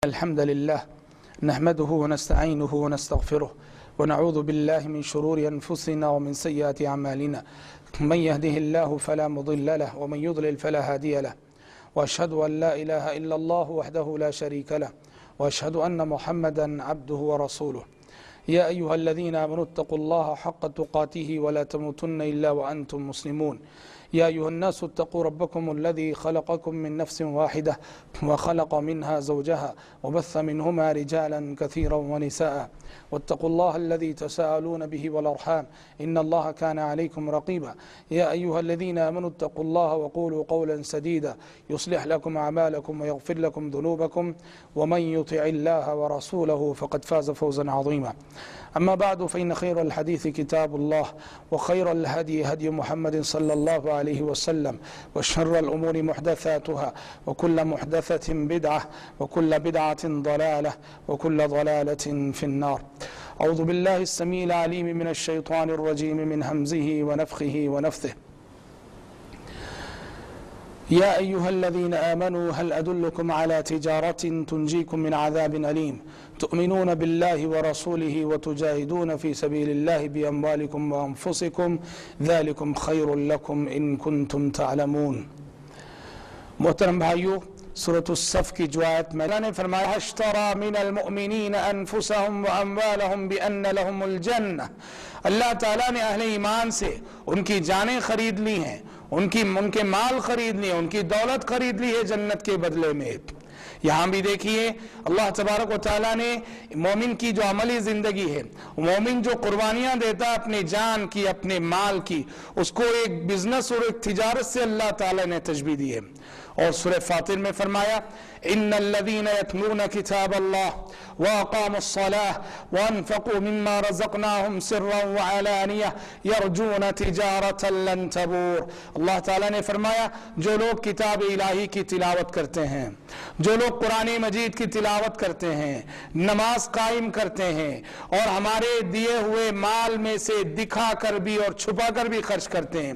الحمد لله نحمده ونستعينه ونستغفره ونعوذ بالله من شرور أنفسنا ومن سيئات أعمالنا من يهده الله فلا مضل له ومن يضلل فلا هادي له وأشهد أن لا إله إلا الله وحده لا شريك له وأشهد أن محمدا عبده ورسوله يا أيها الذين آمنوا اتقوا الله حق تقاته ولا تموتن إلا وأنتم مسلمون يا أيها الناس اتقوا ربكم الذي خلقكم من نفس واحدة وخلق منها زوجها وبث منهما رجالا كثيرا ونساء واتقوا الله الذي تساءلون به والأرحام إن الله كان عليكم رقيبا يا أيها الذين آمنوا اتقوا الله وقولوا قولا سديدا يصلح لكم أعمالكم ويغفر لكم ذنوبكم ومن يطع الله ورسوله فقد فاز فوزا عظيما أما بعد فإن خير الحديث كتاب الله وخير الهدي هدي محمد صلى الله عليه وسلم وشر الأمور محدثاتها وكل محدثة بدعة وكل بدعة ضلالة وكل ضلالة في النار أعوذ بالله السميع العليم من الشيطان الرجيم من همزه ونفخه ونفثه يا أيها الذين آمنوا هل أدلكم على تجارة تنجيكم من عذاب أليم تؤمنون بالله ورسوله وتجاهدون في سبيل الله بأموالكم وأنفسكم ذلكم خير لكم إن كنتم تعلمون. محترم بھائیو، سورۃ الصف کی جو آیت میں اللہ نے فرمایا اشترى من المؤمنین انفسهم واموالهم بان لهم الجنہ، اللہ تعالیٰ نے اہل ایمان سے ان کی جانیں خرید لی ہیں، ان کے مال خرید لیے، ان کی دولت خرید لی ہے جنت کے بدلے میں۔ یہاں بھی دیکھیے اللہ تبارک و تعالیٰ نے مومن کی جو عملی زندگی ہے، مومن جو قربانیاں دیتا ہے اپنے جان کی، اپنے مال کی، اس کو ایک بزنس اور ایک تجارت سے اللہ تعالیٰ نے تشبیہ دی ہے۔ اور سورہ فاطر میں فرمایا ان الذين يتلون كتاب الله واقاموا الصلاه وانفقوا مما رزقناهم سرا وعلانيه يرجون تجاره لن تبور۔ اللہ تعالیٰ نے فرمایا جو لوگ کتاب الہی کی تلاوت کرتے ہیں، جو لوگ قرآن مجید کی تلاوت کرتے ہیں، نماز قائم کرتے ہیں اور ہمارے دیے ہوئے مال میں سے دکھا کر بھی اور چھپا کر بھی خرچ کرتے ہیں،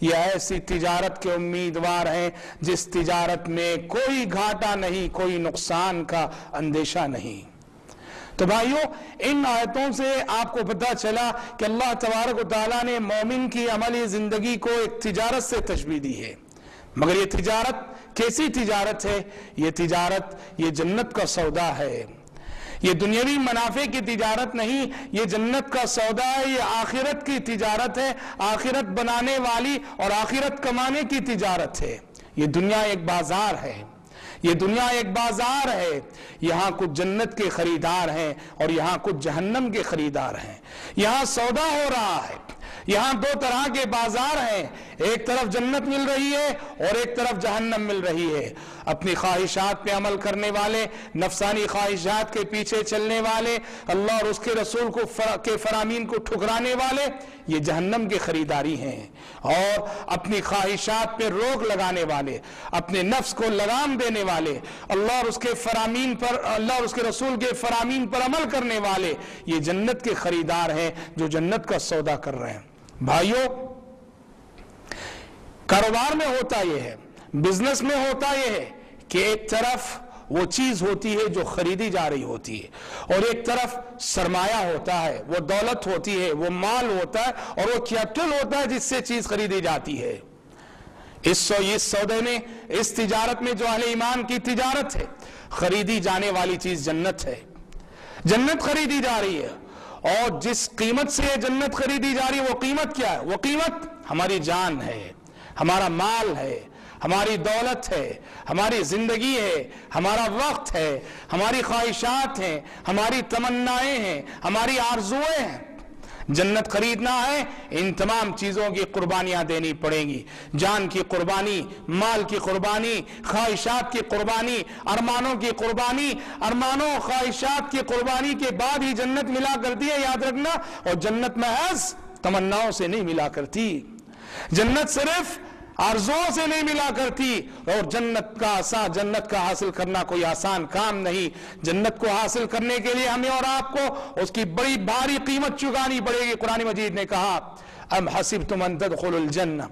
یہ ایسی تجارت کے امیدوار ہیں جس تجارت میں کوئی گھاٹا نہیں، کوئی نقصان کا اندیشہ نہیں۔ تو بھائیو، ان آیتوں سے آپ کو پتہ چلا کہ اللہ تبارک و تعالیٰ نے مومن کی عملی زندگی کو ایک تجارت سے تشبیہ دی ہے۔ مگر یہ تجارت کیسی تجارت ہے؟ یہ تجارت یہ جنت کا سودا ہے، یہ دنیاوی منافع کی تجارت نہیں، یہ جنت کا سودا ہے، یہ آخرت کی تجارت ہے، آخرت بنانے والی اور آخرت کمانے کی تجارت ہے۔ یہ دنیا ایک بازار ہے، یہ دنیا ایک بازار ہے، یہاں کچھ جنت کے خریدار ہیں اور یہاں کچھ جہنم کے خریدار ہیں۔ یہاں سودا ہو رہا ہے، یہاں دو طرح کے بازار ہیں، ایک طرف جنت مل رہی ہے اور ایک طرف جہنم مل رہی ہے۔ اپنی خواہشات پہ عمل کرنے والے، نفسانی خواہشات کے پیچھے چلنے والے، اللہ اور اس کے رسول کے فرامین کو ٹھکرانے والے، یہ جہنم کے خریداری ہیں۔ اور اپنی خواہشات پہ روک لگانے والے، اپنے نفس کو لگام دینے والے، اللہ اور اس کے فرامین پر، اللہ اور اس کے رسول کے فرامین پر عمل کرنے والے، یہ جنت کے خریدار ہیں جو جنت کا سودا کر رہے ہیں۔ بھائیو، کاروبار میں ہوتا یہ ہے، بزنس میں ہوتا یہ ہے کہ ایک طرف وہ چیز ہوتی ہے جو خریدی جا رہی ہوتی ہے اور ایک طرف سرمایہ ہوتا ہے، وہ دولت ہوتی ہے، وہ مال ہوتا ہے اور وہ کیپٹل ہوتا ہے جس سے چیز خریدی جاتی ہے۔ اس سودے میں، اس تجارت میں جو اہل ایمان کی تجارت ہے، خریدی جانے والی چیز جنت ہے، جنت خریدی جا رہی ہے۔ اور جس قیمت سے یہ جنت خریدی جا رہی ہے وہ قیمت کیا ہے؟ وہ قیمت ہماری جان ہے، ہمارا مال ہے، ہماری دولت ہے، ہماری زندگی ہے، ہمارا وقت ہے، ہماری خواہشات ہیں، ہماری تمنائیں ہیں، ہماری آرزوئیں ہیں۔ جنت خریدنا ہے، ان تمام چیزوں کی قربانیاں دینی پڑیں گی، جان کی قربانی، مال کی قربانی، خواہشات کی قربانی، ارمانوں کی قربانی، ارمانوں خواہشات کی قربانی کے بعد ہی جنت ملا کرتی ہے، یاد رکھنا۔ اور جنت محض تمناؤں سے نہیں ملا کرتی، جنت صرف آرزوؤں سے نہیں ملا کرتی، اور جنت کا حاصل کرنا کوئی آسان کام نہیں۔ جنت کو حاصل کرنے کے لیے ہمیں اور آپ کو اس کی بڑی بھاری قیمت چکانی پڑے گی۔ قرآن مجید نے کہا أم حسبتم أن تدخلوا الجنة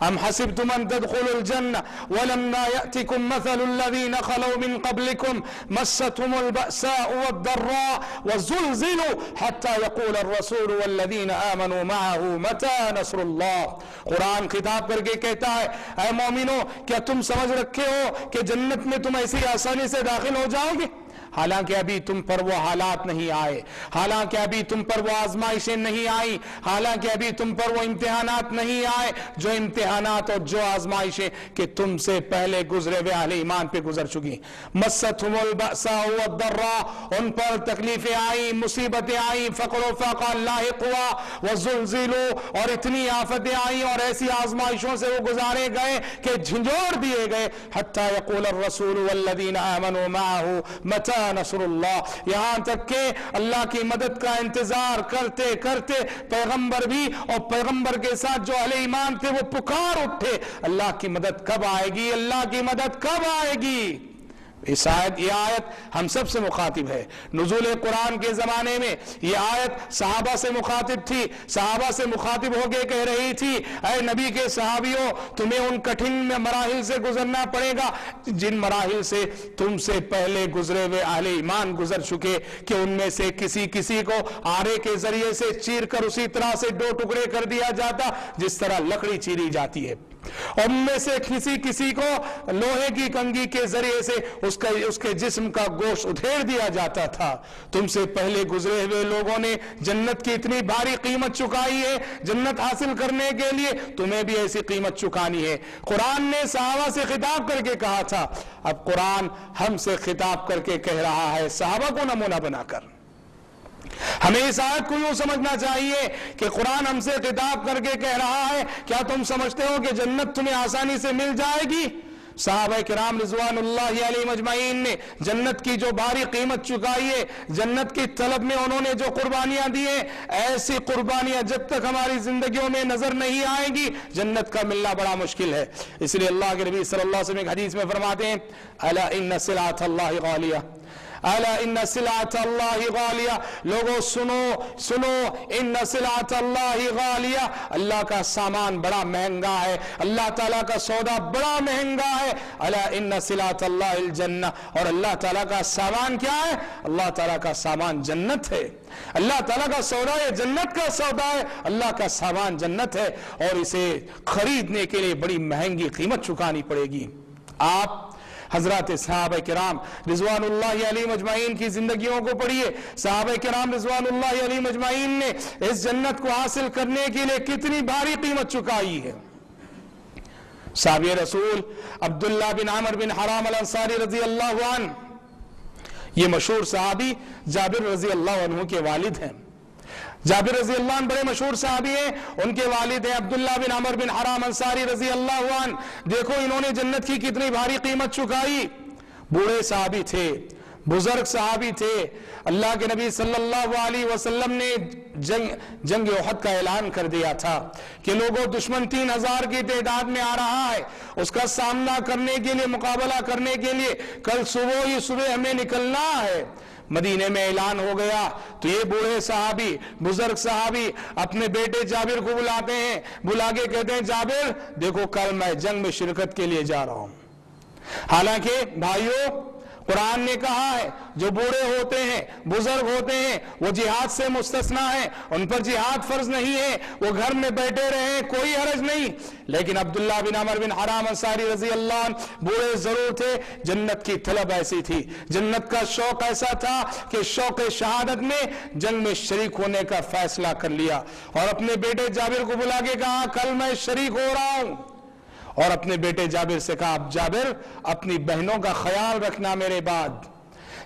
أم حسبتم أن تدخلوا الجنة ولما يأتكم مثل الذين خلوا من قبلكم مستهم البأساء والضراء وزلزلوا حتى يقول الرسول والذين آمنوا معه متى نصر الله. قرآن خطاب کر کے کہتا ہے اے مومنو کیا تم سمجھ رکھے ہو کہ جنت میں تم ایسی آسانی سے داخل ہو جاؤ گے؟ حالانکہ ابھی تم پر وہ حالات نہیں آئے، حالانکہ ابھی تم پر وہ آزمائشیں نہیں آئی، حالانکہ ابھی تم پر وہ امتحانات نہیں آئے جو امتحانات اور جو آزمائشیں کہ تم سے پہلے گزرے ہوئے اہل ایمان پہ گزر چکی. مستهم البأساء والضراء، ان پر تکلیفیں آئیں، مصیبتیں آئیں، فقر و فاقہ لاحق ہوا، وزلزلوا، اور اتنی آفتیں آئیں اور ایسی آزمائشوں سے وہ گزارے گئے کہ جھنجھوڑ دیے گئے. حتی یقول الرسول والذین آمنوا معه متى نصر اللہ، یہاں تک کہ اللہ کی مدد کا انتظار کرتے کرتے پیغمبر بھی اور پیغمبر کے ساتھ جو اہل ایمان تھے وہ پکار اٹھے اللہ کی مدد کب آئے گی، اللہ کی مدد کب آئے گی. یہ آیت ہم سب سے مخاطب ہے. نزول قرآن کے زمانے میں یہ آیت صحابہ سے مخاطب تھی، صحابہ سے مخاطب ہو کے کہہ رہی تھی اے نبی کے صحابیوں تمہیں ان کٹھن مراحل سے گزرنا پڑے گا جن مراحل سے تم سے پہلے گزرے ہوئے اہل ایمان گزر چکے، کہ ان میں سے کسی کو آرے کے ذریعے سے چیر کر اسی طرح سے دو ٹکڑے کر دیا جاتا جس طرح لکڑی چیری جاتی ہے، اور ان میں سے کسی کو لوہے کی کنگھی کے ذریعے سے اس کے جسم کا گوشت ادھیڑ دیا جاتا تھا. تم سے پہلے گزرے ہوئے لوگوں نے جنت کی اتنی بھاری قیمت چکائی ہے، جنت حاصل کرنے کے لیے تمہیں بھی ایسی قیمت چکانی ہے. قرآن نے صحابہ سے خطاب کر کے کہا تھا، اب قرآن ہم سے خطاب کر کے کہہ رہا ہے صحابہ کو نمونہ بنا کر. ہمیں اس آیت کو یوں سمجھنا چاہیے کہ قرآن ہم سے خطاب کر کے کہہ رہا ہے کیا تم سمجھتے ہو کہ جنت تمہیں آسانی سے مل جائے گی؟ صحابہ کرام رضوان اللہ علیہم اجمعین نے جنت کی جو بھاری قیمت چکائی ہے، جنت کی طلب میں انہوں نے جو قربانیاں دی ہیں، ایسی قربانیاں جب تک ہماری زندگیوں میں نظر نہیں آئیں گی جنت کا ملنا بڑا مشکل ہے. اس لیے اللہ کے نبی صلی اللہ علیہ وسلم ایک حدیث میں فرماتے ہیں الا ان سلعۃ اللہ غالیہ، الا ان سلعۃ اللہ غالیہ، لوگوں سنو ان سلعۃ اللہ غالیہ، اللہ کا سامان بڑا مہنگا ہے، اللہ تعالیٰ کا سودا بڑا مہنگا ہے. الا ان سلعۃ اللہ الجنہ، اور اللہ تعالیٰ کا سامان کیا ہے؟ اللہ تعالیٰ کا سامان جنت ہے. اللہ تعالیٰ کا سودا ہے، جنت کا سودا ہے، اللہ کا سامان جنت ہے، اور اسے خریدنے کے لیے بڑی مہنگی قیمت چکانی پڑے گی. آپ حضرات صحابہ کرام رضوان اللہ علیہم اجمعین کی زندگیوں کو پڑھیے. صحابہ کرام رضوان اللہ علیہم اجمعین نے اس جنت کو حاصل کرنے کے لیے کتنی بھاری قیمت چکائی ہے. صحابی رسول عبداللہ بن عمر بن حرام الانصاری رضی اللہ عنہ، یہ مشہور صحابی جابر رضی اللہ عنہ کے والد ہیں. جابر رضی اللہ عنہ بڑے مشہور صحابی ہیں، ان کے والد ہیں عبداللہ بن عمر بن حرام انصاری رضی اللہ عنہ. دیکھو انہوں نے جنت کی کتنی بھاری قیمت چکائی. بوڑھے صحابی تھے، بزرگ صحابی تھے. اللہ کے نبی صلی اللہ علیہ وسلم نے جنگ احد کا اعلان کر دیا تھا کہ لوگوں دشمن 3000 کی تعداد میں آ رہا ہے، اس کا سامنا کرنے کے لیے، مقابلہ کرنے کے لیے کل صبح ہمیں نکلنا ہے. مدینے میں اعلان ہو گیا تو یہ بوڑھے صحابی، بزرگ صحابی اپنے بیٹے جابر کو بلاتے ہیں، بلا کے کہتے ہیں جابر دیکھو کل میں جنگ میں شرکت کے لیے جا رہا ہوں. حالانکہ بھائیوں قرآن نے کہا ہے جو بوڑھے ہوتے ہیں، بزرگ ہوتے ہیں، وہ جہاد سے مستثنا ہیں، ان پر جہاد فرض نہیں ہے، وہ گھر میں بیٹھے رہے کوئی حرج نہیں. لیکن عبداللہ بن عمر بن حرام انصاری رضی اللہ عنہ بوڑھے ضرور تھے، جنت کی طلب ایسی تھی، جنت کا شوق ایسا تھا کہ شوق شہادت میں جنگ میں شریک ہونے کا فیصلہ کر لیا، اور اپنے بیٹے جابر کو بلا کے کہا کل میں شریک ہو رہا ہوں. اور اپنے بیٹے جابر سے کہا جابر اپنی بہنوں کا خیال رکھنا میرے بعد.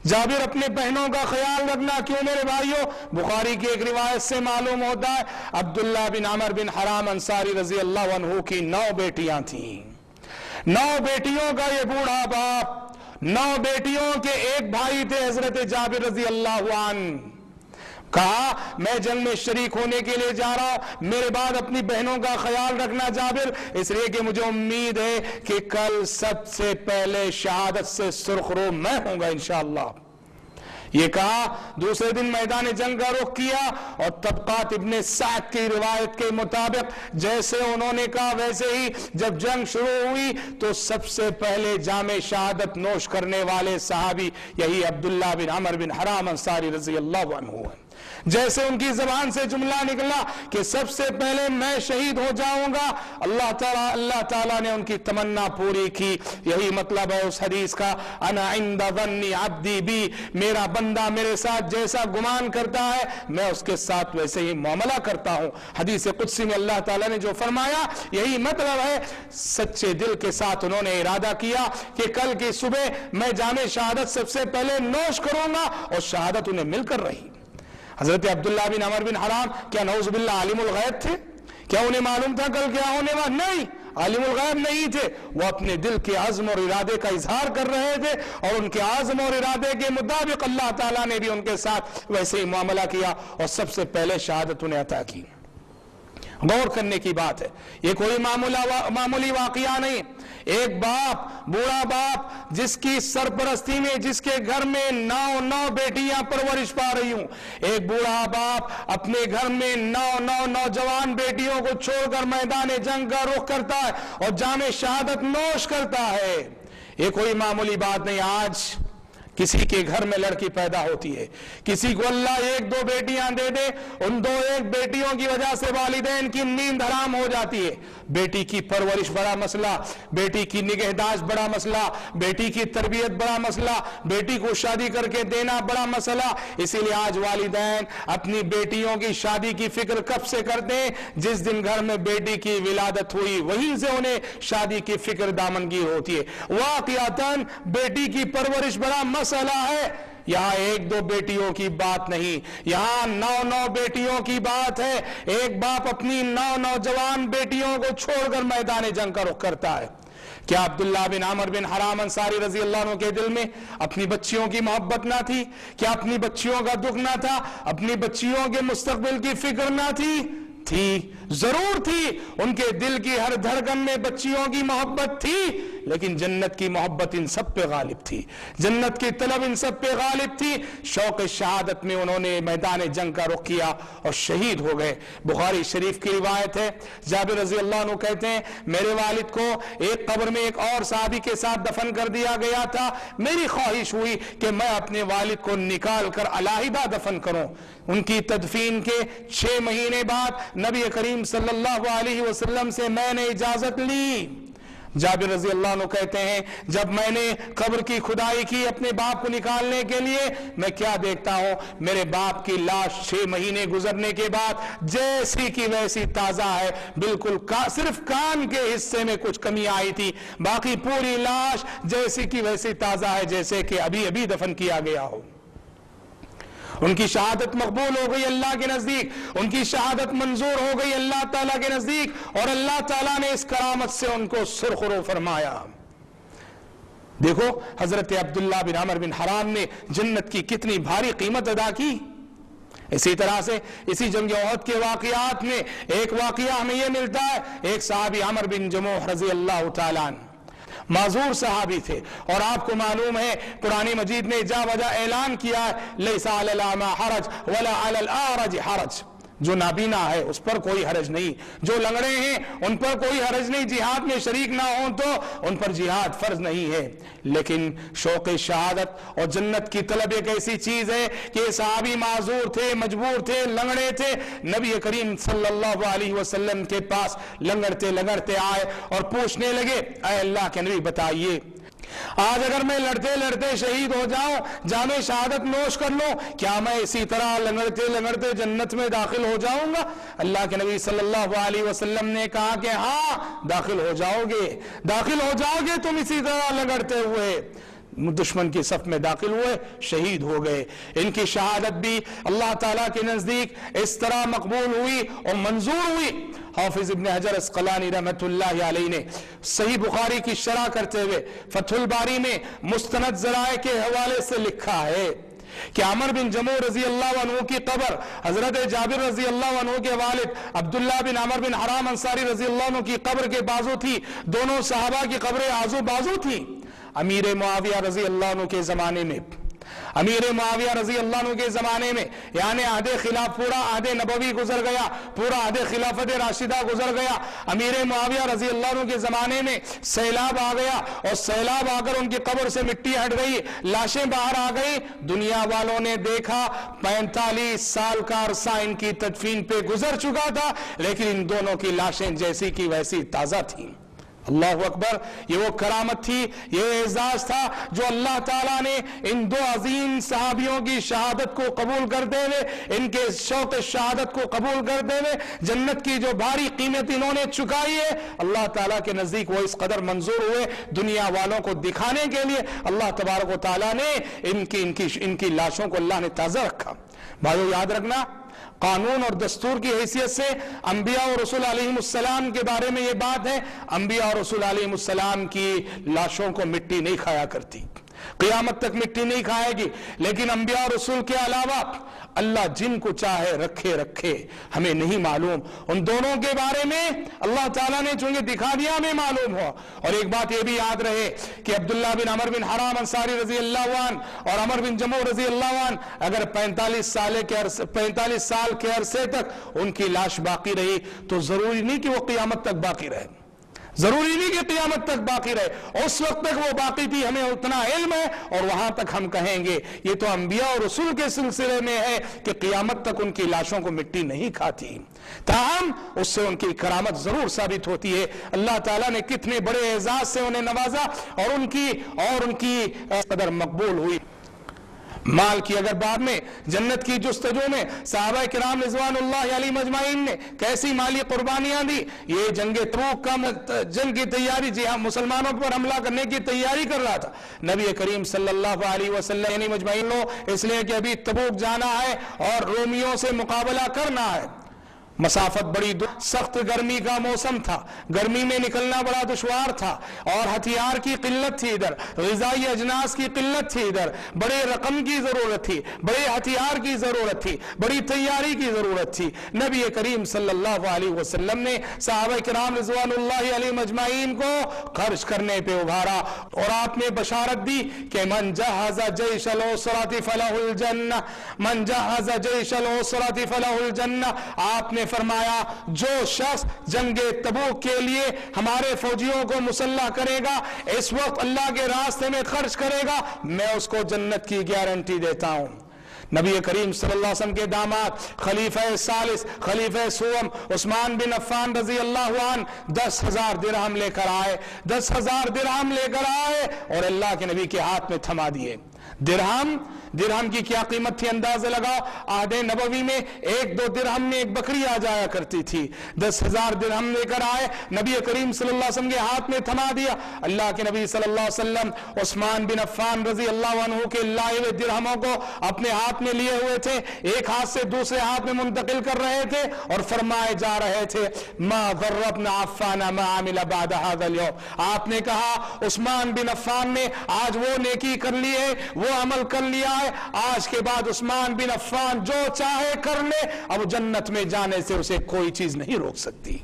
جابر اپنے بہنوں کا خیال رکھنا. کیوں میرے بھائیوں؟ بخاری کی ایک روایت سے معلوم ہوتا ہے عبداللہ بن عمر بن حرام انصاری رضی اللہ عنہ کی 9 بیٹیاں تھیں. 9 بیٹیوں کا یہ بوڑھا باپ، 9 بیٹیوں کے ایک بھائی تھے حضرت جابر رضی اللہ عنہ. کہا میں جنگ میں شریک ہونے کے لیے جا رہا ہوں، میرے بعد اپنی بہنوں کا خیال رکھنا جابر، اس لیے کہ مجھے امید ہے کہ کل سب سے پہلے شہادت سے سرخرو میں ہوں گا انشاءاللہ. یہ کہا، دوسرے دن میدان جنگ کا رخ کیا، اور طبقات ابن سعد کی روایت کے مطابق جیسے انہوں نے کہا ویسے ہی جب جنگ شروع ہوئی تو سب سے پہلے جام شہادت نوش کرنے والے صحابی یہی عبداللہ بن عمر بن حرام انصاری رضی اللہ عنہ ہیں۔ جیسے ان کی زبان سے جملہ نکلا کہ سب سے پہلے میں شہید ہو جاؤں گا، اللہ تعالیٰ نے ان کی تمنا پوری کی۔ یہی مطلب ہے اس حدیث کا، انا عند ظن عبدی بی، میرا بندہ میرے ساتھ جیسا گمان کرتا ہے میں اس کے ساتھ ویسے ہی معاملہ کرتا ہوں۔ حدیث قدسی میں اللہ تعالیٰ نے جو فرمایا یہی مطلب ہے۔ سچے دل کے ساتھ انہوں نے ارادہ کیا کہ کل کی صبح میں جام شہادت سب سے پہلے نوش کروں گا، اور شہادت انہیں مل کر رہی۔ حضرت عبداللہ بن عمر بن حرام کیا نعوذ باللہ عالم الغیب تھے؟ کیا انہیں معلوم تھا کل کیا ہونے والا؟ نہیں، عالم الغیب نہیں تھے، وہ اپنے دل کے عزم اور ارادے کا اظہار کر رہے تھے، اور ان کے عزم اور ارادے کے مطابق اللہ تعالیٰ نے بھی ان کے ساتھ ویسے ہی معاملہ کیا اور سب سے پہلے شہادت انہیں عطا کی۔ غور کرنے کی بات ہے، یہ کوئی معمولی واقعہ نہیں۔ ایک باپ، بوڑھا باپ جس کی سرپرستی میں جس کے گھر میں 9 بیٹیاں پرورش پا رہی ہوں، ایک بوڑھا باپ اپنے گھر میں 9 نوجوان بیٹیوں کو چھوڑ کر میدان جنگ کا رخ کرتا ہے اور جام شہادت نوش کرتا ہے، یہ کوئی معمولی بات نہیں۔ آج کسی کے گھر میں لڑکی پیدا ہوتی ہے، کسی کو اللہ 1-2 بیٹیاں دے دے، ان 2-1 بیٹیوں کی وجہ سے والدین کی نیند حرام ہو جاتی ہے۔ بیٹی کی پرورش بڑا مسئلہ، بیٹی کی نگہداشت بڑا مسئلہ، بیٹی کی تربیت بڑا مسئلہ، بیٹی کو شادی کر کے دینا بڑا مسئلہ۔ اسی لیے آج والدین اپنی بیٹیوں کی شادی کی فکر کب سے کرتے ہیں؟ جس دن گھر میں بیٹی کی ولادت ہوئی وہیں سے انہیں شادی کی فکر دامنگیر ہوتی ہے۔ واقعتاً بیٹی کی پرورش بڑا مسئلہ ہے۔ یہاں 1-2 بیٹیوں کی بات نہیں، یہاں 9 بیٹیوں کی بات ہے۔ ایک باپ اپنی 9 نوجوان بیٹیوں کو چھوڑ کر میدان جنگ کا رخ کرتا ہے۔ کیا عبداللہ بن عمر بن حرام انصاری رضی اللہ عنہ کے دل میں اپنی بچیوں کی محبت نہ تھی؟ کیا اپنی بچیوں کا دکھ نہ تھا؟ اپنی بچیوں کے مستقبل کی فکر نہ تھی؟ تھی، ضرور تھی۔ ان کے دل کی ہر دھڑکن میں بچیوں کی محبت تھی، لیکن جنت کی محبت ان سب پہ غالب تھی، جنت کی طلب ان سب پہ غالب تھی۔ شوق شہادت میں انہوں نے میدان جنگ کا رخ کیا اور شہید ہو گئے۔ بخاری شریف کی روایت ہے، جابر رضی اللہ عنہ کہتے ہیں میرے والد کو ایک قبر میں ایک اور صحابی کے ساتھ دفن کر دیا گیا تھا، میری خواہش ہوئی کہ میں اپنے والد کو نکال کر علیحدہ دفن کروں۔ ان کی تدفین کے 6 مہینے بعد نبی کریم صلی اللہ علیہ وسلم سے میں نے اجازت لی۔ جابر رضی اللہ عنہ کہتے ہیں جب میں نے قبر کی کھدائی کی اپنے باپ کو نکالنے کے لیے، میں کیا دیکھتا ہوں، میرے باپ کی لاش 6 مہینے گزرنے کے بعد جیسی کی ویسی تازہ ہے، بالکل صرف کان کے حصے میں کچھ کمی آئی تھی، باقی پوری لاش جیسی کی ویسی تازہ ہے جیسے کہ ابھی دفن کیا گیا ہو۔ ان کی شہادت مقبول ہو گئی اللہ کے نزدیک، ان کی شہادت منظور ہو گئی اللہ تعالیٰ کے نزدیک، اور اللہ تعالیٰ نے اس کرامت سے ان کو سرخرو فرمایا۔ دیکھو حضرت عبداللہ بن عمر بن حرام نے جنت کی کتنی بھاری قیمت ادا کی۔ اسی طرح سے اسی جنگ احد کے واقعات میں ایک واقعہ ہمیں یہ ملتا ہے، ایک صحابی عمر بن جموح رضی اللہ تعالیٰ عنہ معذور صحابی تھے، اور آپ کو معلوم ہے قرآن مجید نے جا وجہ اعلان کیا ہے لیس علی الاعمی حرج ولا علی الاعرج حرج، جو نابینا ہے اس پر کوئی حرج نہیں، جو لنگڑے ہیں ان پر کوئی حرج نہیں، جہاد میں شریک نہ ہوں تو ان پر جہاد فرض نہیں ہے۔ لیکن شوق شہادت اور جنت کی طلب ایک ایسی چیز ہے کہ صحابی معذور تھے، مجبور تھے، لنگڑے تھے، نبی کریم صلی اللہ علیہ وسلم کے پاس لنگڑتے آئے اور پوچھنے لگے اے اللہ کے نبی بتائیے آج اگر میں لڑتے شہید ہو جاؤں، جام شہادت نوش کر لوں، کیا میں اسی طرح لنگڑتے جنت میں داخل ہو جاؤں گا؟ اللہ کے نبی صلی اللہ علیہ وسلم نے کہا کہ ہاں داخل ہو جاؤ گے تم اسی طرح لنگڑتے ہوئے۔ دشمن کی صف میں داخل ہوئے، شہید ہو گئے۔ ان کی شہادت بھی اللہ تعالیٰ کے نزدیک اس طرح مقبول ہوئی اور منظور ہوئی۔ حافظ ابن حجر اسقلانی رحمت اللہ علیہ نے صحیح بخاری کی شرح کرتے ہوئے فتح الباری میں مستند ذرائع کے حوالے سے لکھا ہے کہ عمر بن جموح رضی اللہ عنہ کی قبر حضرت جابر رضی اللہ عنہ کے والد عبداللہ بن عمر بن حرام انصاری رضی اللہ عنہ کی قبر کے بازو تھی، دونوں صحابہ کی قبریں آزو بازو تھی۔ امیر معاویہ رضی اللہ عنہ کے زمانے میں امیر معاویہ رضی اللہ عنہ کے زمانے میں یعنی عہد خلاف پورا عہد نبوی گزر گیا، پورا عہد خلافت راشدہ گزر گیا، امیر معاویہ رضی اللہ عنہ کے زمانے میں سیلاب آ گیا، اور سیلاب آ کر ان کی قبر سے مٹی ہٹ گئی، لاشیں باہر آ گئی، دنیا والوں نے دیکھا 45 سال کا عرصہ ان کی تدفین پہ گزر چکا تھا، لیکن ان دونوں کی لاشیں جیسی کی ویسی تازہ تھیں۔ اللہ اکبر، یہ وہ کرامت تھی، یہ اعزاز تھا جو اللہ تعالیٰ نے ان دو عظیم صحابیوں کی شہادت کو قبول کرتے ہوئے، ان کے شوق شہادت کو قبول کرتے ہوئے جنت کی جو بھاری قیمت انہوں نے چکائی ہے، اللہ تعالیٰ کے نزدیک وہ اس قدر منظور ہوئے، دنیا والوں کو دکھانے کے لیے اللہ تبارک و تعالیٰ نے ان کی لاشوں کو اللہ نے تازہ رکھا۔ بھائیو یاد رکھنا، قانون اور دستور کی حیثیت سے انبیاء اور رسول علیہ السلام کے بارے میں یہ بات ہے، انبیاء اور رسول علیہ السلام کی لاشوں کو مٹی نہیں کھایا کرتی، قیامت تک مٹی نہیں کھائے گی، لیکن انبیاء اور رسول کے علاوہ اللہ جن کو چاہے رکھے، ہمیں نہیں معلوم، ان دونوں کے بارے میں اللہ تعالیٰ نے چونکہ دکھا دیا ہمیں معلوم ہو۔ اور ایک بات یہ بھی یاد رہے کہ عبداللہ بن عمر بن حرام انصاری رضی اللہ عنہ اور عمر بن جموع رضی اللہ عنہ اگر 45 سال کے عرصے تک ان کی لاش باقی رہی تو ضروری نہیں کہ وہ قیامت تک باقی رہے، ضروری نہیں کہ قیامت تک باقی رہے، اس وقت تک وہ باقی تھی، ہمیں اتنا علم ہے، اور وہاں تک ہم کہیں گے یہ تو انبیاء اور رسول کے سلسلے میں ہے کہ قیامت تک ان کی لاشوں کو مٹی نہیں کھاتی، تاہم اس سے ان کی کرامت ضرور ثابت ہوتی ہے۔ اللہ تعالیٰ نے کتنے بڑے اعزاز سے انہیں نوازا اور ان کی قدر مقبول ہوئی۔ مال کی اگر بعد میں جنت کی جستجو میں صحابہ کرام رضوان اللہ علیہ مجمعین نے کیسی مالی قربانیاں دی، یہ جنگ تبوک کا جنگ کی تیاری، جی ہاں مسلمانوں پر حملہ کرنے کی تیاری کر رہا تھا نبی کریم صلی اللہ علیہ وسلم یعنی مجمعین لو، اس لیے کہ ابھی تبوک جانا ہے اور رومیوں سے مقابلہ کرنا ہے، مسافت بڑی سخت گرمی کا موسم تھا، گرمی میں نکلنا بڑا دشوار تھا، اور ہتھیار کی قلت تھی، ادھر غذائی اجناس کی قلت تھی، ادھر بڑے رقم کی ضرورت تھی، بڑے ہتھیار کی ضرورت تھی، بڑی تیاری کی ضرورت تھی۔ نبی کریم صلی اللہ علیہ وسلم نے صحابہ کرام رضوان اللہ علیہ مجمعین کو خرچ کرنے پہ ابھارا، اور آپ نے بشارت دی کہ من جہز جیش العسرۃ فلہ الجنہ، من جہز جیش العسرۃ فلہ الجنہ، آپ نے فرمایا جو شخص جنگ تبوک کے لیے ہمارے فوجیوں کو مسلح کرے گا، اس وقت اللہ کے راستے میں خرچ کرے گا، میں اس کو جنت کی گارنٹی دیتا ہوں۔ نبی کریم صلی اللہ علیہ وسلم کے داماد خلیفہ ثالث خلیفہ سوم عثمان بن عفان رضی اللہ عنہ 10,000 درہم لے کر آئے، 10,000 درہم لے کر آئے اور اللہ کے نبی کے ہاتھ میں تھما دیے۔ درہم کی کیا قیمت تھی اندازہ لگاؤ، عہد نبوی میں 1-2 درہم میں ایک بکری آ جایا کرتی تھی، 10,000 درہم لے کر آئے، نبی کریم صلی اللہ علیہ وسلم کے ہاتھ میں تھما دیا۔ اللہ کے نبی صلی اللہ علیہ وسلم عثمان بن عفان رضی اللہ عنہ کے لائے ہوئے درہموں کو اپنے ہاتھ میں لیے ہوئے تھے، ایک ہاتھ سے دوسرے ہاتھ میں منتقل کر رہے تھے اور فرمائے جا رہے تھے ما ضر ابن عفان ما عمل بعد هذا اليوم، آپ نے کہا عثمان بن عفان نے آج وہ نیکی کر لی ہے، وہ عمل کر لیا ہے، آج کے بعد عثمان بن عفان جو چاہے کر لے، اب جنت میں جانے سے اسے کوئی چیز نہیں روک سکتی۔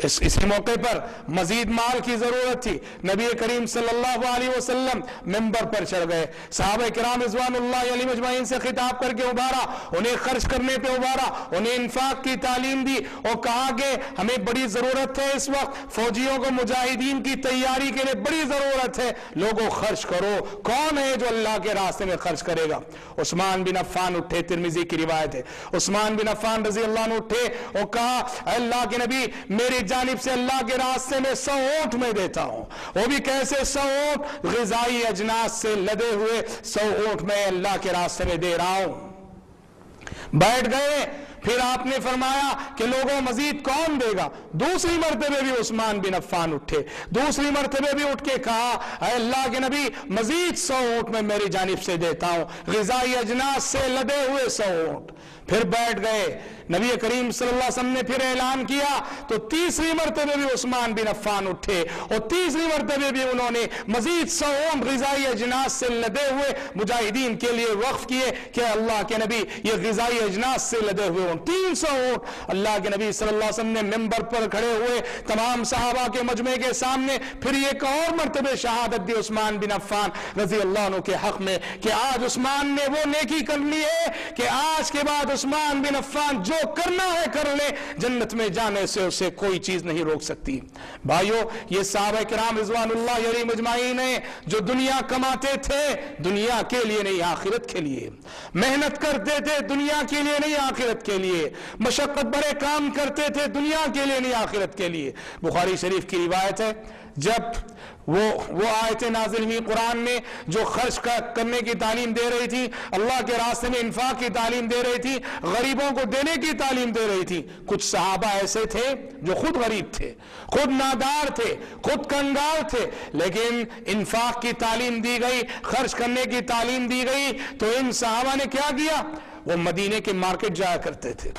اسی موقع پر مزید مال کی ضرورت تھی، نبی کریم صلی اللہ علیہ وسلم منبر پر چڑھ گئے، صحابہ کرام رضوان اللہ علیہ مجمعین سے خطاب کر کے ابھارا، انہیں خرچ کرنے پہ ابھارا، انہیں انفاق کی تعلیم دی اور کہا کہ ہمیں بڑی ضرورت ہے، اس وقت فوجیوں کو مجاہدین کی تیاری کے لیے بڑی ضرورت ہے، لوگوں خرچ کرو، کون ہے جو اللہ کے راستے میں خرچ کرے گا؟ عثمان بن عفان اٹھے، ترمذی کی روایت ہے، عثمان بن عفان رضی اللہ عنہ اٹھے اور کہا اللہ کے نبی میری جانب سے اللہ کے راستے میں 100 اونٹ میں دیتا ہوں، وہ بھی کیسے 100 اونٹ؟ غذائی اجناس سے لدے ہوئے 100 اونٹ میں اللہ کے راستے میں دے رہا ہوں۔ بیٹھ گئے، پھر آپ نے فرمایا کہ لوگوں مزید کون دے گا؟ دوسری مرتبہ بھی عثمان بن عفان اٹھے، دوسری مرتبہ بھی اٹھ کے کہا اے اللہ کے نبی مزید 100 اونٹ میں میری جانب سے دیتا ہوں، غذائی اجناس سے لدے ہوئے 100 اونٹ۔ پھر بیٹھ گئے، نبی کریم صلی اللہ علیہ وسلم نے پھر اعلان کیا تو تیسری مرتبہ بھی عثمان بن عفان اٹھے اور تیسری مرتبہ بھی انہوں نے مزید 100 اونٹ غذائی اجناس سے لدے ہوئے مجاہدین کے لیے وقف کیے کہ اللہ کے نبی یہ غذائی اجناس سے لدے ہوئے اونٹ 300 اونٹ اللہ کے نبی صلی اللہ علیہ وسلم نے ممبر پر کھڑے ہوئے تمام صحابہ کے مجمع کے سامنے پھر ایک اور مرتبہ شہادت دی عثمان بن عفان رضی اللہ عنہ کے حق میں کہ آج عثمان نے وہ نیکی کر لی ہے کہ آج کے بعد عثمان بن عفان جو کرنا ہے کر لے، جنت میں جانے سے اسے کوئی چیز نہیں روک سکتی۔ بھائیو، یہ صحابہ کرام رضوان اللہ علیہم اجمعین ہیں جو دنیا کماتے تھے دنیا کے لیے نہیں آخرت کے لیے، محنت کرتے تھے دنیا کے لیے نہیں آخرت کے لیے، مشقت بڑے کام کرتے تھے دنیا کے لیے نہیں آخرت کے لیے۔ بخاری شریف کی روایت ہے جب وہ آیتیں نازل ہوئی قرآن میں جو خرچ کرنے کی تعلیم دے رہی تھی، اللہ کے راستے میں انفاق کی تعلیم دے رہی تھی، غریبوں کو دینے کی تعلیم دے رہی تھی، کچھ صحابہ ایسے تھے جو خود غریب تھے، خود نادار تھے، خود کنگال تھے، لیکن انفاق کی تعلیم دی گئی، خرچ کرنے کی تعلیم دی گئی تو ان صحابہ نے کیا کیا؟ وہ مدینے کے مارکیٹ جایا کرتے تھے،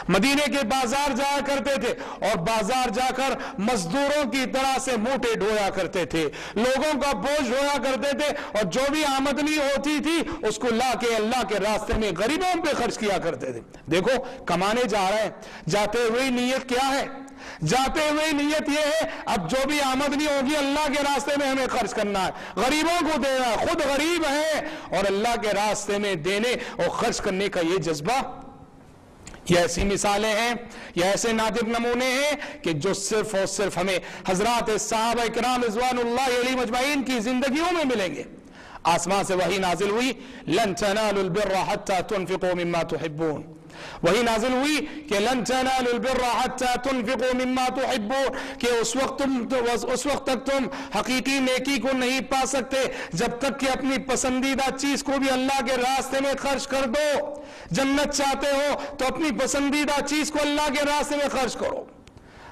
مدینے کے بازار جایا کرتے تھے اور بازار جا کر مزدوروں کی طرح سے موٹے ڈھویا کرتے تھے، لوگوں کا بوجھ ڈھویا کرتے تھے اور جو بھی آمدنی ہوتی تھی اس کو لا کے اللہ کے راستے میں غریبوں پہ خرچ کیا کرتے تھے۔ دیکھو کمانے جا رہے ہیں، جاتے ہوئے نیت کیا ہے؟ جاتے ہوئے نیت یہ ہے اب جو بھی آمدنی ہوگی اللہ کے راستے میں ہمیں خرچ کرنا ہے، غریبوں کو دینا ہے، خود غریب ہے اور اللہ کے راستے میں دینے اور خرچ کرنے کا یہ جذبہ۔ یہ ایسی مثالیں ہیں، یہ ایسے نادر نمونے ہیں کہ جو صرف اور صرف ہمیں حضرات صحابہ کرام رضوان اللہ علیہم اجمعین کی زندگیوں میں ملیں گے۔ آسمان سے وحی نازل ہوئی لن تنالوا البر حتى تنفقوا مما تحبون، وہی نازل ہوئی کہ لن تنالوا البر حتى تنفقوا مما تحبون کہ اس وقت تک تم حقیقی نیکی کو نہیں پا سکتے جب تک کہ اپنی پسندیدہ چیز کو بھی اللہ کے راستے میں خرچ کر دو۔ جنت چاہتے ہو تو اپنی پسندیدہ چیز کو اللہ کے راستے میں خرچ کرو۔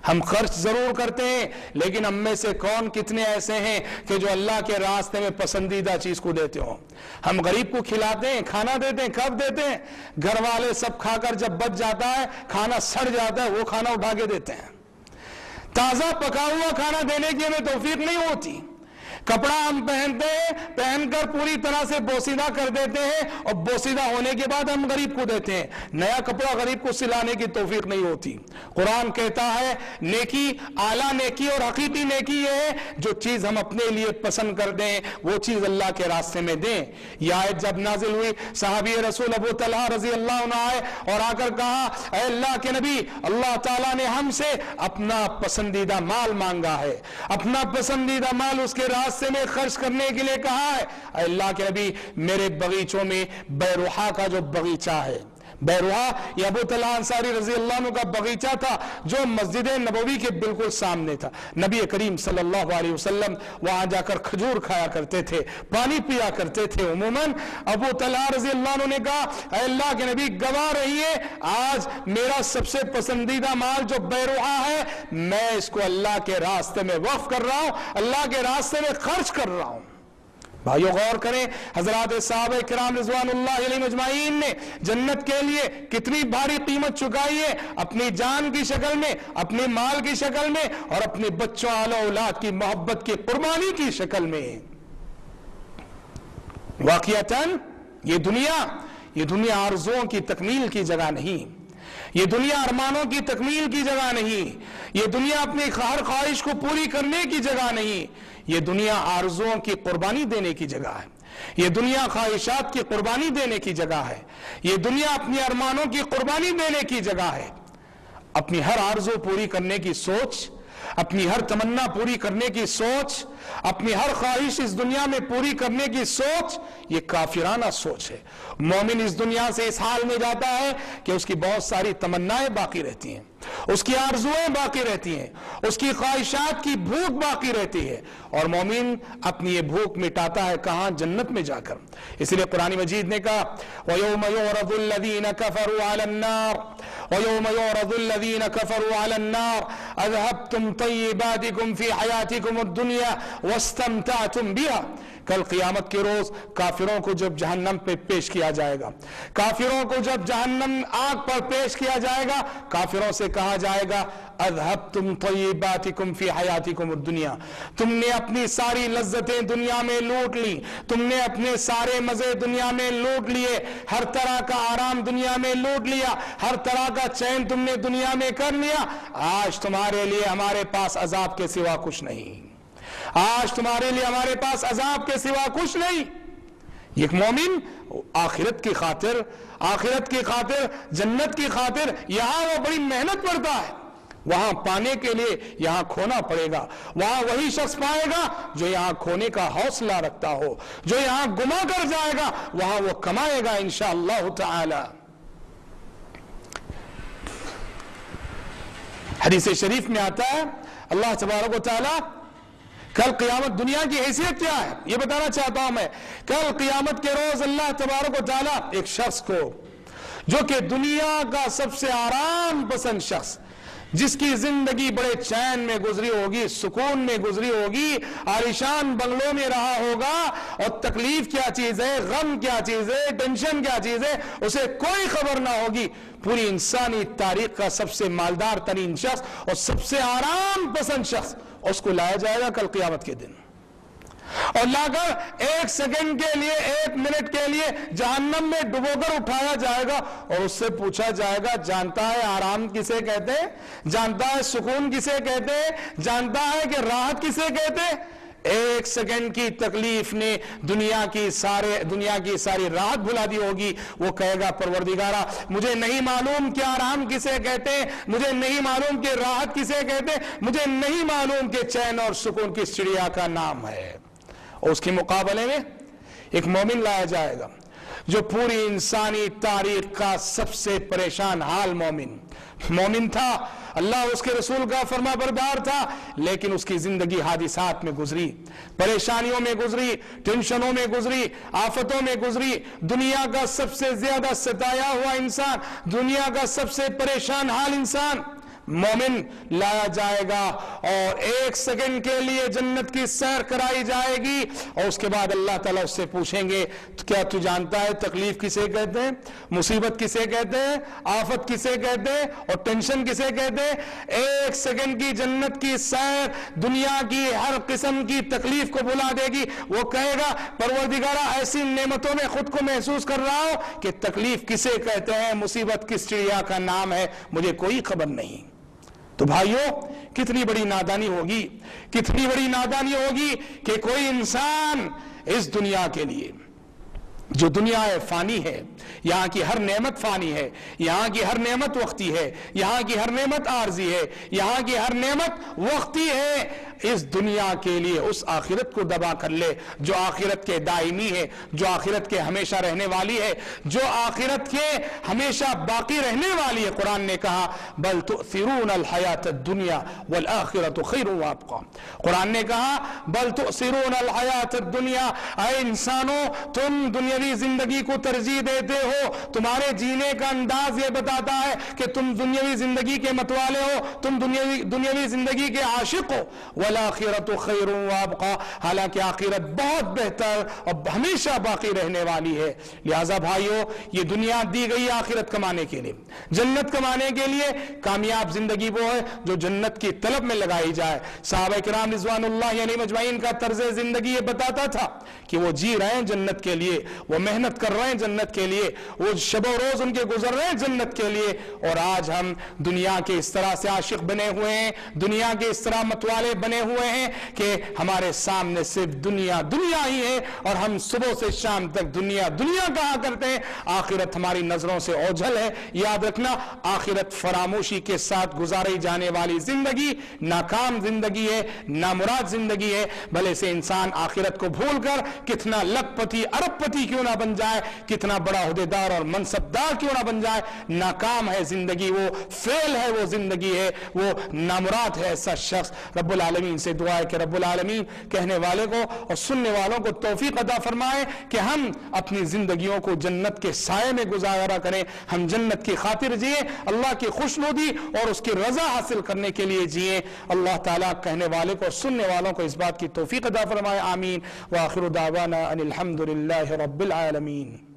ہم خرچ ضرور کرتے ہیں لیکن ہم میں سے کون کتنے ایسے ہیں کہ جو اللہ کے راستے میں پسندیدہ چیز کو دیتے ہوں؟ ہم غریب کو کھلاتے ہیں، کھانا دیتے ہیں، کب دیتے ہیں؟ گھر والے سب کھا کر جب بچ جاتا ہے، کھانا سڑ جاتا ہے، وہ کھانا اٹھا کے دیتے ہیں۔ تازہ پکا ہوا کھانا دینے کی ہمیں توفیق نہیں ہوتی۔ کپڑا ہم پہنتے ہیں، پہن کر پوری طرح سے بوسیدہ کر دیتے ہیں اور بوسیدہ ہونے کے بعد ہم غریب کو دیتے ہیں۔ نیا کپڑا غریب کو سلانے کی توفیق نہیں ہوتی۔ قرآن کہتا ہے نیکی، اعلیٰ نیکی اور حقیقی نیکی یہ ہے جو چیز ہم اپنے لیے پسند کر دیں وہ چیز اللہ کے راستے میں دیں۔ یہ آیت جب نازل ہوئی صحابی رسول ابو طلحہ رضی اللہ عنہ آئے اور آ کر کہا اے اللہ کے نبی، اللہ تعالیٰ نے ہم سے اپنا پسندیدہ مال مانگا ہے، اپنا پسندیدہ مال اس کے راستے میں خرچ کرنے کے لیے کہا ہے۔ اے اللہ کے نبی، میرے باغیچوں میں بیروحا کا جو باغیچہ ہے، بیروحا یہ ابو طلحہ انصاری رضی اللہ عنہ کا باغیچہ تھا جو مسجد نبوی کے بالکل سامنے تھا۔ نبی کریم صلی اللہ علیہ وسلم وہاں جا کر کھجور کھایا کرتے تھے، پانی پیا کرتے تھے۔ عموماً ابو طلحہ رضی اللہ عنہ نے کہا اے اللہ کے نبی گواہ رہیے، آج میرا سب سے پسندیدہ مال جو بیروحا ہے میں اس کو اللہ کے راستے میں وقف کر رہا ہوں، اللہ کے راستے میں خرچ کر رہا ہوں۔ بھائیو غور کریں، حضرات صحابہ کرام رضوان اللہ علیہم اجمعین نے جنت کے لیے کتنی بھاری قیمت چکائی ہے، اپنی جان کی شکل میں، اپنے مال کی شکل میں اور اپنے بچوں اہل اولاد کی محبت کی قربانی کی شکل میں۔ واقعتاً یہ دنیا آرزوؤں کی تکمیل کی جگہ نہیں، یہ دنیا ارمانوں کی تکمیل کی جگہ نہیں، یہ دنیا اپنی ہر خواہش کو پوری کرنے کی جگہ نہیں، یہ دنیا آرزوؤں کی قربانی دینے کی جگہ ہے، یہ دنیا خواہشات کی قربانی دینے کی جگہ ہے، یہ دنیا اپنی ارمانوں کی قربانی دینے کی جگہ ہے۔ اپنی ہر آرزو پوری کرنے کی سوچ، اپنی ہر تمنا پوری کرنے کی سوچ، اپنی ہر خواہش اس دنیا میں پوری کرنے کی سوچ، یہ کافرانہ سوچ ہے۔ مومن اس دنیا سے اس حال میں جاتا ہے کہ اس کی بہت ساری تمنائیں باقی رہتی ہیں، اس کی آرزویں باقی رہتی ہیں، اس کی خواہشات کی بھوک باقی رہتی ہے اور مومن اپنی یہ بھوک مٹاتا ہے کہاں؟ جنت میں جا کر۔ اس لیے قرآن مجید نے کہا وَيَوْمَ يُعْرَضُ الَّذِينَ كَفَرُوا عَلَى النَّارِ وَيَوْمَ يُعْرَضُ الَّذِينَ كَفَرُوا عَلَى النَّارِ أَذْهَبْتُمْ طَيِّبَاتِكُمْ فِي حَيَاتِكُمُ الدُّنْيَا وَاسْتَمْتَعْتُمْ بِهَا کل قیامت کے روز کافروں کو جب جہنم پہ پیش کیا جائے گا، کافروں کو جب جہنم آگ پر پیش کیا جائے گا، کافروں سے کہا جائے گا اذهبتم طیباتکم فی حیاتکم الدنیا، تم نے اپنی ساری لذتیں دنیا میں لوٹ لی، تم نے اپنے سارے مزے دنیا میں لوٹ لیے، ہر طرح کا آرام دنیا میں لوٹ لیا، ہر طرح کا چین تم نے دنیا میں کر لیا، آج تمہارے لیے ہمارے پاس عذاب کے سوا کچھ نہیں، آج تمہارے لیے ہمارے پاس عذاب کے سوا کچھ نہیں۔ ایک مومن آخرت کی خاطر، آخرت کی خاطر، جنت کی خاطر یہاں وہ بڑی محنت کرتا ہے، وہاں پانے کے لیے یہاں کھونا پڑے گا، وہاں وہی شخص پائے گا جو یہاں کھونے کا حوصلہ رکھتا ہو، جو یہاں گما کر جائے گا وہاں وہ کمائے گا انشاءاللہ تعالی۔ حدیث شریف میں آتا ہے اللہ تبارک و تعالی کل قیامت، دنیا کی حیثیت کیا ہے یہ بتانا چاہتا ہوں میں۔ کل قیامت کے روز اللہ تبارک و تعالی ایک شخص کو جو کہ دنیا کا سب سے آرام پسند شخص، جس کی زندگی بڑے چین میں گزری ہوگی، سکون میں گزری ہوگی، عالیشان بنگلوں میں رہا ہوگا، اور تکلیف کیا چیز ہے، غم کیا چیز ہے، ٹینشن کیا چیز ہے اسے کوئی خبر نہ ہوگی، پوری انسانی تاریخ کا سب سے مالدار ترین شخص اور سب سے آرام پسند شخص، اس کو لایا جائے گا کل قیامت کے دن، اور لا کر ایک سیکنڈ کے لیے، ایک منٹ کے لیے جہنم میں ڈبو کر اٹھایا جائے گا، اور اس سے پوچھا جائے گا جانتا ہے آرام کسے کہتے ہیں، جانتا ہے سکون کسے کہتے ہیں، جانتا ہے کہ راحت کسے کہتے ہیں؟ ایک سیکنڈ کی تکلیف نے دنیا کی ساری راحت بھلا دی ہوگی، وہ کہے گا پروردگارا مجھے نہیں معلوم کہ آرام کسے کہتے ہیں، مجھے نہیں معلوم کہ راحت کسے کہتے ہیں، مجھے نہیں معلوم کہ چین اور سکون کس چڑیا کا نام ہے۔ اور اس کے مقابلے میں ایک مومن لایا جائے گا جو پوری انسانی تاریخ کا سب سے پریشان حال مومن تھا، اللہ اس کے رسول کا فرما بردار تھا، لیکن اس کی زندگی حادثات میں گزری، پریشانیوں میں گزری، ٹینشنوں میں گزری، آفتوں میں گزری، دنیا کا سب سے زیادہ ستایا ہوا انسان، دنیا کا سب سے پریشان حال انسان مومن لایا جائے گا، اور ایک سیکنڈ کے لیے جنت کی سیر کرائی جائے گی، اور اس کے بعد اللہ تعالیٰ اس سے پوچھیں گے کیا تو جانتا ہے تکلیف کسے کہتے ہیں، مصیبت کسے کہتے ہیں، آفت کسے کہتے ہیں، اور ٹینشن کسے کہتے ہیں؟ ایک سیکنڈ کی جنت کی سیر دنیا کی ہر قسم کی تکلیف کو بھلا دے گی، وہ کہے گا پروردگارا ایسی نعمتوں میں خود کو محسوس کر رہا ہوں کہ تکلیف کسے کہتے ہیں، مصیبت کس چڑیا کا نام ہے مجھے کوئی خبر نہیں۔ تو بھائیوں کتنی بڑی نادانی ہوگی، کتنی بڑی نادانی ہوگی کہ کوئی انسان اس دنیا کے لیے، جو دنیا ہے فانی ہے، یہاں کی ہر نعمت فانی ہے، یہاں کی ہر نعمت وقتی ہے، یہاں کی ہر نعمت عارضی ہے، یہاں کی ہر نعمت وقتی ہے، اس دنیا کے لیے اس آخرت کو دبا کر لے جو آخرت کے دائمی ہے، جو آخرت کے ہمیشہ رہنے والی ہے، جو آخرت کے ہمیشہ باقی رہنے والی ہے۔ قرآن نے کہا بل تؤثرون الحیات الدنیا والآخرت خیر وابقی، قرآن نے کہا بل تؤثرون الحیات الدنیا، اے انسانوں تم دنیاوی زندگی کو ترجیح دیتے ہو، تمہارے جینے کا انداز یہ بتاتا ہے کہ تم دنیاوی زندگی کے متوالے ہو، تم دنیاوی زندگی کے عاشق ہو، والآخرت خیر وابقی، حالانکہ آخرت بہت بہتر اور ہمیشہ باقی رہنے والی ہے۔ لہذا بھائیو یہ دنیا دی گئی آخرت کمانے کے لیے، جنت کمانے کے لیے، کامیاب زندگی وہ ہے جو جنت کی طلب میں لگائی جائے۔ صحابہ کرام رضوان اللہ علیہم اجمعین کا طرز زندگی یہ بتاتا تھا کہ وہ جی رہے ہیں جنت کے لیے، وہ محنت کر رہے ہیں جنت کے لیے، وہ شب و روز ان کے گزر رہے ہیں جنت کے لیے، اور آج ہم دنیا کے اس طرح سے عاشق بنے ہوئے ہیں، دنیا کے اس طرح متوالے بنے ہوئے ہیں کہ ہمارے سامنے صرف دنیا ہی ہے، اور ہم صبح سے شام تک دنیا کہا کرتے ہیں، آخرت ہماری نظروں سے اوجھل ہے۔ یاد رکھنا آخرت فراموشی کے ساتھ گزاری جانے والی زندگی، ناکام زندگی ہے، نامراد زندگی ہے، بھلے سے انسان آخرت کو بھول کر کتنا لکھ پتی ارب پتی کیوں نہ بن جائے، کتنا بڑا عہدے عہدیدار اور منصبدار کیوں نہ بن جائے، ناکام ہے زندگی، وہ فیل ہے، وہ زندگی ہے، وہ نامراد ہے ایسا شخص۔ رب العالمین سے دعا ہے کہ رب العالمین کہنے والے کو اور سننے والوں کو توفیق عطا فرمائے کہ ہم اپنی زندگیوں کو جنت کے سائے میں گزارا کریں، ہم جنت کی خاطر جئیں، اللہ کی خوشنودی اور اس کی رضا حاصل کرنے کے لیے جئیں۔ اللہ تعالیٰ کہنے والے کو اور سننے والوں کو اس بات کی توفیق عطا فرمائے، آمین۔ وآخر دعوانا ان الحمد للہ رب العالمین۔